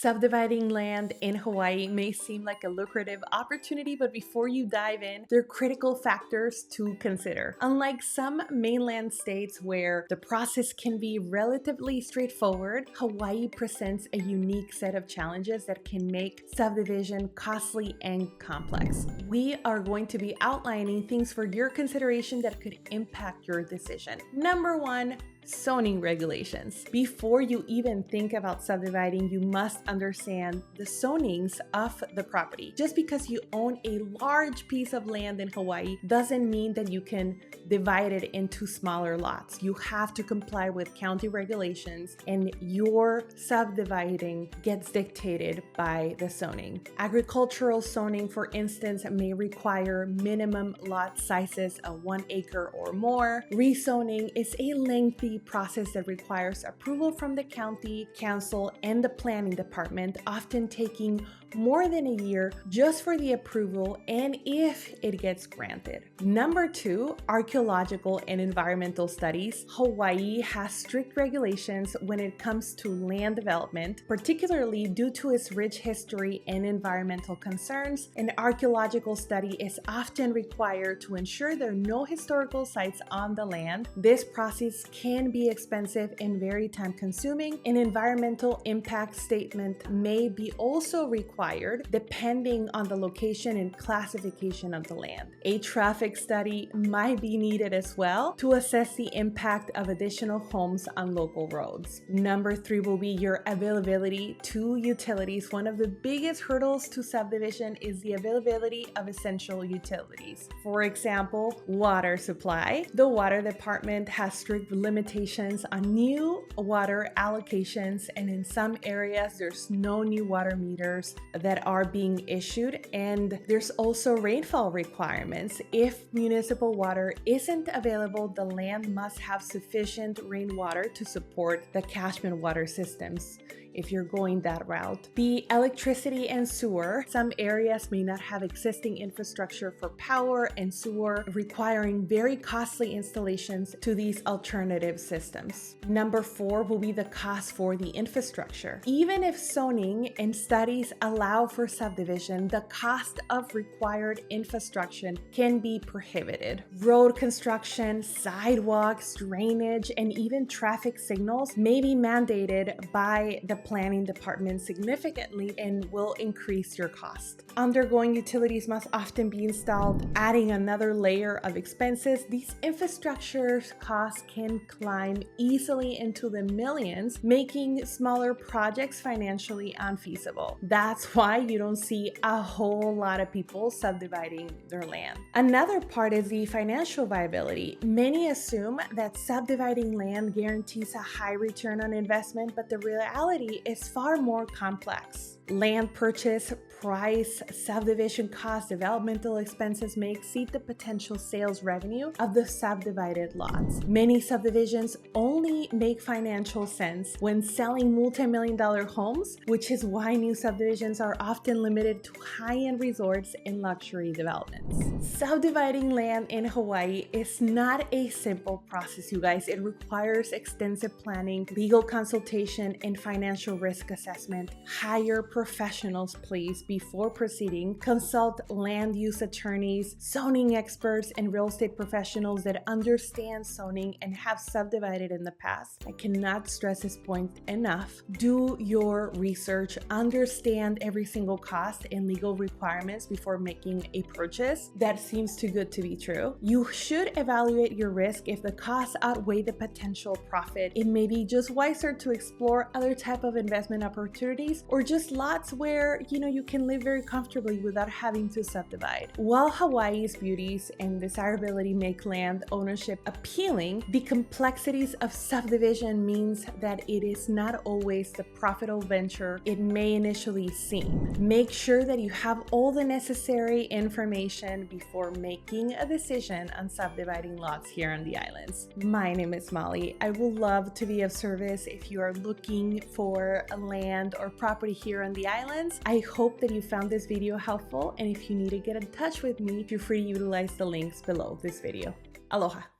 Subdividing land in Hawaii may seem like a lucrative opportunity, but before you dive in, there are critical factors to consider. Unlike some mainland states where the process can be relatively straightforward, Hawaii presents a unique set of challenges that can make subdivision costly and complex. We are going to be outlining things for your consideration that could impact your decision. Number one, zoning regulations. Before you even think about subdividing, you must understand the zonings of the property. Just because you own a large piece of land in Hawaii doesn't mean that you can divide it into smaller lots. You have to comply with county regulations, and your subdividing gets dictated by the zoning. Agricultural zoning, for instance, may require minimum lot sizes of 1 acre or more. Rezoning is a lengthy process that requires approval from the county council and the planning department, often taking more than a year just for the approval and if it gets granted. Number two, archaeological and environmental studies. Hawaii has strict regulations when it comes to land development, particularly due to its rich history and environmental concerns. An archaeological study is often required to ensure there are no historical sites on the land. This process can be expensive and very time-consuming. An environmental impact statement may be also required depending on the location and classification of the land. A traffic study might be needed as well to assess the impact of additional homes on local roads. Number three will be your availability to utilities. One of the biggest hurdles to subdivision is the availability of essential utilities. For example, water supply. The water department has strict limitations on new water allocations, and in some areas there's no new water meters that are being issued, and there's also rainfall requirements. If municipal water isn't available, the land must have sufficient rainwater to support the catchment water systems if you're going that route. The electricity and sewer. Some areas may not have existing infrastructure for power and sewer, requiring very costly installations to these alternative systems. Number four will be the cost for the infrastructure. Even if zoning and studies allow for subdivision, the cost of required infrastructure can be prohibited. Road construction, sidewalks, drainage, and even traffic signals may be mandated by the planning department significantly and will increase your cost. Undergoing utilities must often be installed, adding another layer of expenses. These infrastructure costs can climb easily into the millions, making smaller projects financially unfeasible. That's why you don't see a whole lot of people subdividing their land. Another part is the financial viability. Many assume that subdividing land guarantees a high return on investment, but the reality is far more complex. Land purchase, price, subdivision costs, developmental expenses may exceed the potential sales revenue of the subdivided lots. Many subdivisions only make financial sense when selling multi-million-dollar homes, which is why new subdivisions are often limited to high-end resorts and luxury developments. Subdividing land in Hawaii is not a simple process, you guys. It requires extensive planning, legal consultation, and financial risk assessment. Hire professionals, please, before proceeding. Consult land use attorneys, zoning experts, and real estate professionals that understand zoning and have subdivided in the past. I cannot stress this point enough. Do your research, understand every single cost and legal requirements before making a purchase that seems too good to be true. You should evaluate your risk. If the costs outweigh the potential profit, it may be just wiser to explore other type of investment opportunities or just lots where you can live very comfortably without having to subdivide. While Hawaii's beauties and desirability make land ownership appealing, the complexities of subdivision means that it is not always the profitable venture it may initially seem. Make sure that you have all the necessary information before making a decision on subdividing lots here on the islands. My name is Molly. I would love to be of service if you are looking for a land or property here on the islands. I hope that you found this video helpful, and if you need to get in touch with me, feel free to utilize the links below this video. Aloha.